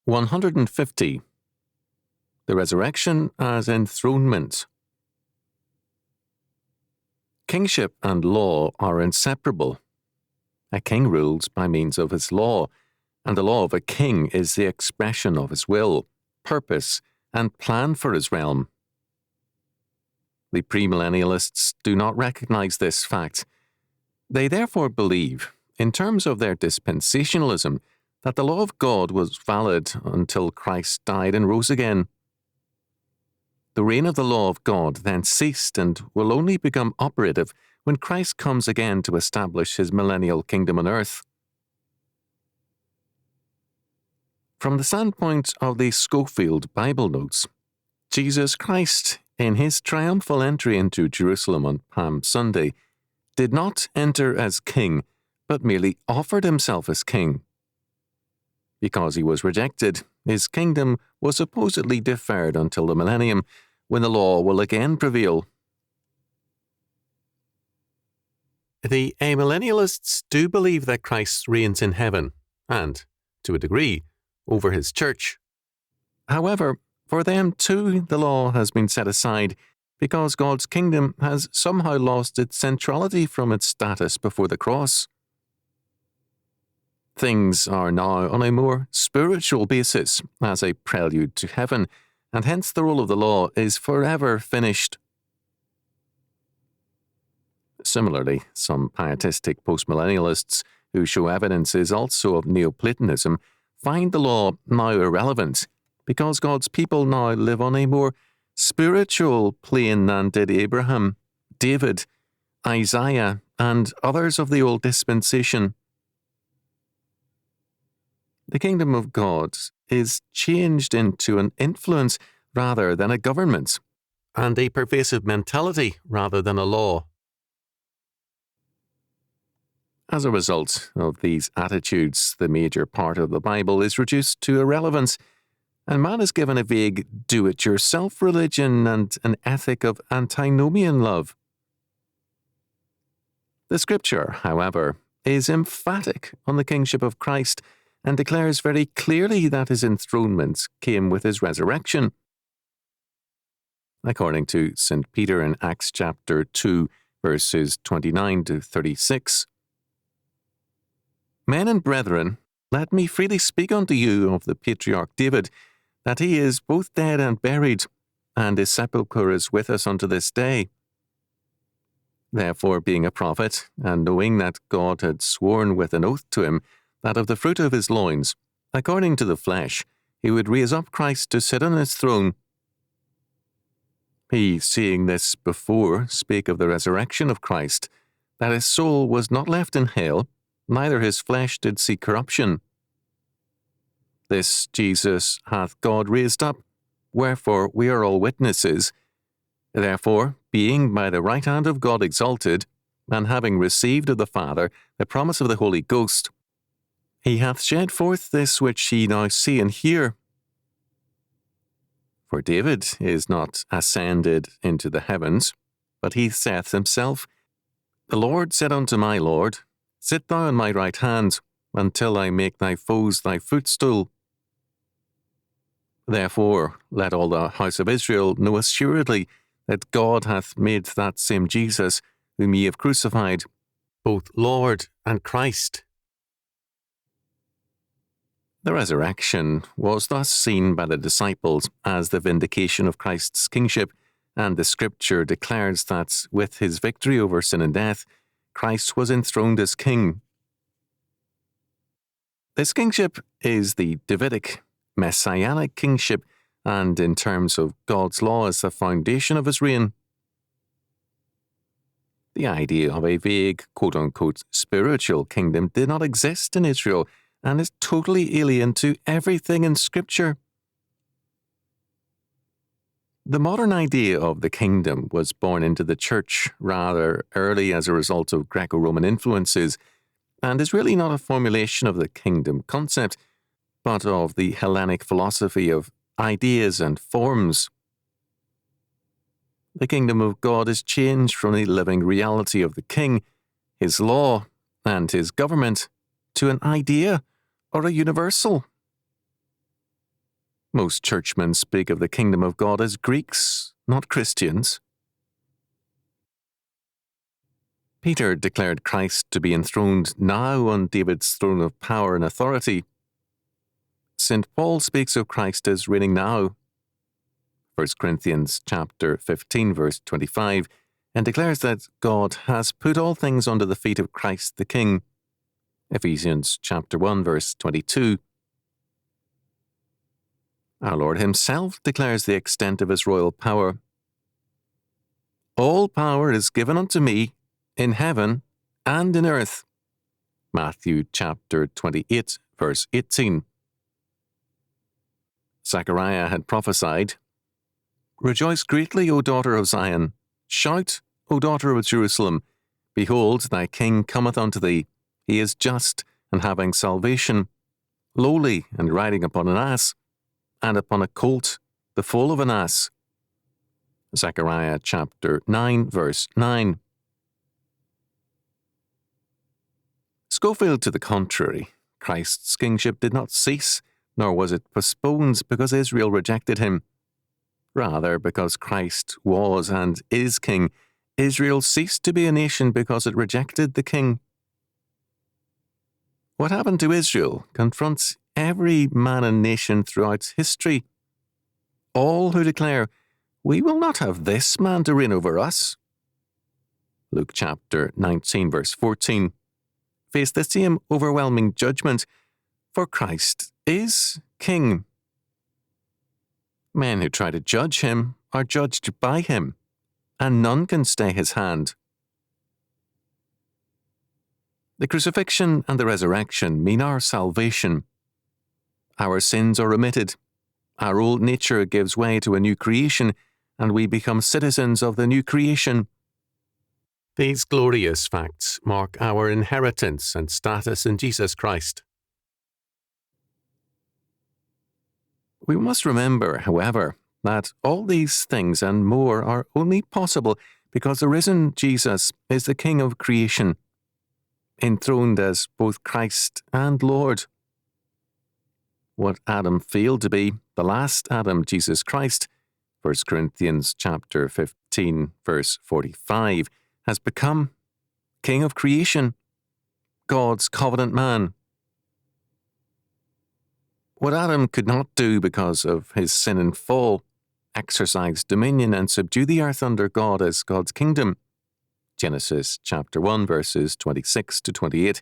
150. The Resurrection as Enthronement. Kingship and law are inseparable. A king rules by means of his law, and the law of a king is the expression of his will, purpose, and plan for his realm. The premillennialists do not recognize this fact. They therefore believe, in terms of their dispensationalism, that the law of God was valid until Christ died and rose again. The reign of the law of God then ceased and will only become operative when Christ comes again to establish his millennial kingdom on earth. From the standpoint of the Schofield Bible Notes, Jesus Christ, in his triumphal entry into Jerusalem on Palm Sunday, did not enter as king, but merely offered himself as king. Because he was rejected, his kingdom was supposedly deferred until the millennium, when the law will again prevail. The amillennialists do believe that Christ reigns in heaven, and, to a degree, over his church. However, for them too the law has been set aside because God's kingdom has somehow lost its centrality from its status before the cross. Things are now on a more spiritual basis as a prelude to heaven, and hence the role of the law is forever finished. Similarly, some pietistic postmillennialists, who show evidences also of Neoplatonism, find the law now irrelevant because God's people now live on a more spiritual plane than did Abraham, David, Isaiah, and others of the old dispensation. The kingdom of God is changed into an influence rather than a government, and a pervasive mentality rather than a law. As a result of these attitudes, the major part of the Bible is reduced to irrelevance, and man is given a vague do-it-yourself religion and an ethic of antinomian love. The Scripture, however, is emphatic on the kingship of Christ, and declares very clearly that his enthronement came with his resurrection. According to St. Peter in Acts chapter 2, verses 29 to 36, "Men and brethren, let me freely speak unto you of the patriarch David, that he is both dead and buried, and his sepulchre is with us unto this day. Therefore, being a prophet, and knowing that God had sworn with an oath to him, that of the fruit of his loins, according to the flesh, he would raise up Christ to sit on his throne. He, seeing this before, spake of the resurrection of Christ, that his soul was not left in hell, neither his flesh did see corruption. This Jesus hath God raised up, wherefore we are all witnesses. Therefore, being by the right hand of God exalted, and having received of the Father the promise of the Holy Ghost, he hath shed forth this which ye now see and hear. For David is not ascended into the heavens, but he saith himself, The Lord said unto my Lord, Sit thou on my right hand, until I make thy foes thy footstool. Therefore let all the house of Israel know assuredly that God hath made that same Jesus, whom ye have crucified, both Lord and Christ." The resurrection was thus seen by the disciples as the vindication of Christ's kingship, and the Scripture declares that with his victory over sin and death, Christ was enthroned as king. This kingship is the Davidic, messianic kingship, and in terms of God's law is the foundation of his reign. The idea of a vague, quote-unquote, spiritual kingdom did not exist in Israel, and is totally alien to everything in Scripture. The modern idea of the kingdom was born into the Church rather early as a result of Greco-Roman influences, and is really not a formulation of the kingdom concept, but of the Hellenic philosophy of ideas and forms. The kingdom of God is changed from the living reality of the king, his law, and his government to an idea or a universal. Most churchmen speak of the kingdom of God as Greeks, not Christians. Peter declared Christ to be enthroned now on David's throne of power and authority. St. Paul speaks of Christ as reigning now, 1 Corinthians chapter 15, verse 25, and declares that God has put all things under the feet of Christ the King, Ephesians chapter 1, verse 22. Our Lord himself declares the extent of his royal power. All power is given unto me in heaven and in earth. Matthew chapter 28, verse 18. Zechariah had prophesied, Rejoice greatly, O daughter of Zion. Shout, O daughter of Jerusalem. Behold, thy king cometh unto thee. He is just and having salvation, lowly and riding upon an ass, and upon a colt, the foal of an ass. Zechariah chapter 9, verse 9. Schofield to the contrary, Christ's kingship did not cease, nor was it postponed because Israel rejected him. Rather, because Christ was and is king, Israel ceased to be a nation because it rejected the king. What happened to Israel confronts every man and nation throughout history. All who declare, we will not have this man to reign over us, Luke chapter 19, verse 14, face the same overwhelming judgment, for Christ is king. Men who try to judge him are judged by him, and none can stay his hand. The crucifixion and the resurrection mean our salvation. Our sins are remitted, our old nature gives way to a new creation, and we become citizens of the new creation. These glorious facts mark our inheritance and status in Jesus Christ. We must remember, however, that all these things and more are only possible because the risen Jesus is the King of creation, enthroned as both Christ and Lord. What Adam failed to be, the last Adam, Jesus Christ, 1 Corinthians chapter 15, verse 45, has become King of creation, God's covenant man. What Adam could not do because of his sin and fall, exercise dominion and subdue the earth under God as God's kingdom, Genesis chapter 1, verses 26 to 28,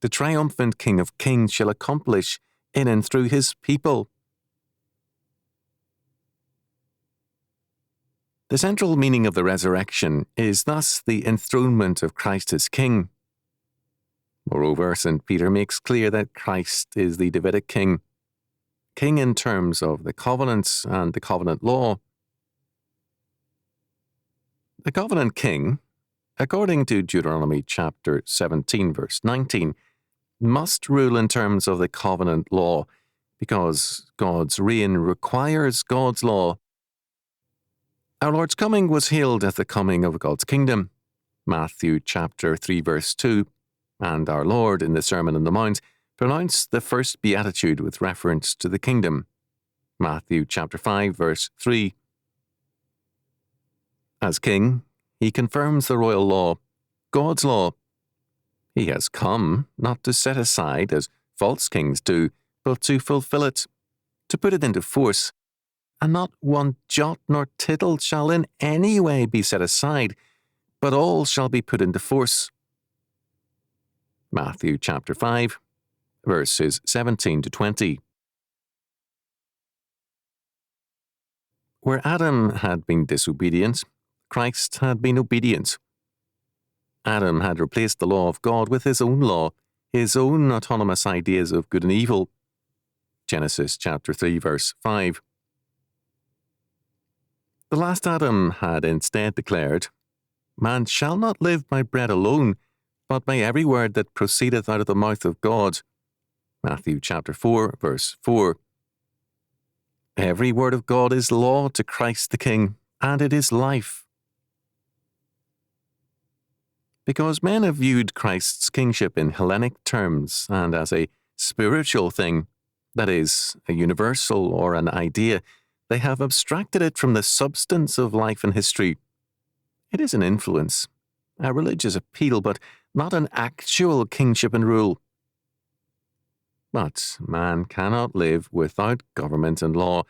the triumphant King of kings shall accomplish in and through his people. The central meaning of the resurrection is thus the enthronement of Christ as King. Moreover, St. Peter makes clear that Christ is the Davidic King, King in terms of the covenants and the covenant law. The covenant king, according to Deuteronomy chapter 17, verse 19, must rule in terms of the covenant law, because God's reign requires God's law. Our Lord's coming was hailed as the coming of God's kingdom, Matthew chapter 3, verse 2, and our Lord in the Sermon on the Mount pronounced the first beatitude with reference to the kingdom, Matthew chapter 5, verse 3. As king, he confirms the royal law, God's law. He has come not to set aside, as false kings do, but to fulfill it, to put it into force, and not one jot nor tittle shall in any way be set aside, but all shall be put into force. Matthew chapter 5, verses 17 to 20. Where Adam had been disobedient, Christ had been obedient. Adam had replaced the law of God with his own law, his own autonomous ideas of good and evil. Genesis chapter 3, verse 5. The last Adam had instead declared, Man shall not live by bread alone, but by every word that proceedeth out of the mouth of God. Matthew chapter 4, verse 4. Every word of God is law to Christ the King, and it is life. Because men have viewed Christ's kingship in Hellenic terms and as a spiritual thing, that is, a universal or an idea, they have abstracted it from the substance of life and history. It is an influence, a religious appeal, but not an actual kingship and rule. But man cannot live without government and law,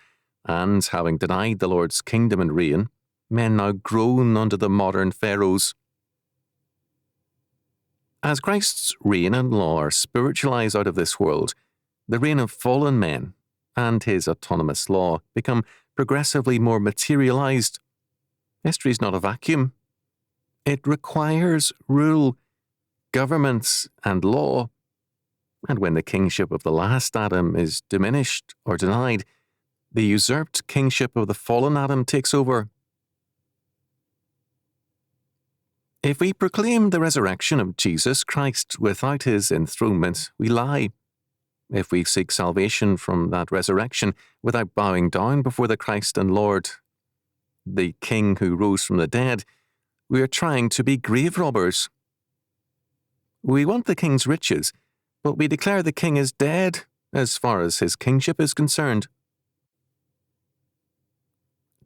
and having denied the Lord's kingdom and reign, men now groan under the modern pharaohs. As Christ's reign and law are spiritualized out of this world, the reign of fallen men and his autonomous law become progressively more materialized. History is not a vacuum. It requires rule, governments, and law. And when the kingship of the last Adam is diminished or denied, the usurped kingship of the fallen Adam takes over. If we proclaim the resurrection of Jesus Christ without his enthronement, we lie. If we seek salvation from that resurrection without bowing down before the Christ and Lord, the King who rose from the dead, we are trying to be grave robbers. We want the King's riches, but we declare the King is dead as far as his kingship is concerned.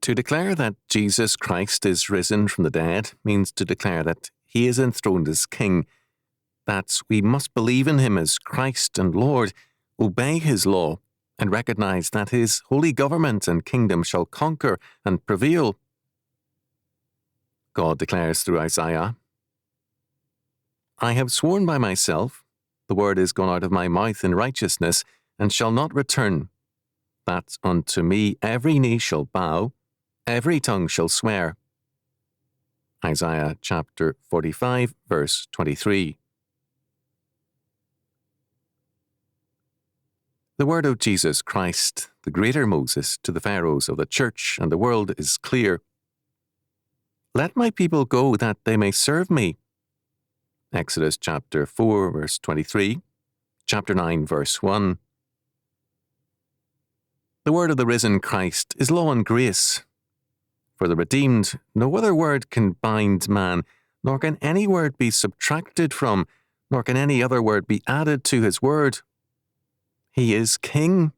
To declare that Jesus Christ is risen from the dead means to declare that he is enthroned as King, that we must believe in him as Christ and Lord, obey his law, and recognize that his holy government and kingdom shall conquer and prevail. God declares through Isaiah, I have sworn by myself, the word is gone out of my mouth in righteousness, and shall not return, that unto me every knee shall bow, every tongue shall swear. Isaiah chapter 45, verse 23. The word of Jesus Christ, the greater Moses, to the pharaohs of the church and the world is clear. Let my people go that they may serve me. Exodus chapter 4, verse 23, chapter 9, verse 1. The word of the risen Christ is law and grace. For the redeemed, no other word can bind man, nor can any word be subtracted from, nor can any other word be added to his word. He is King.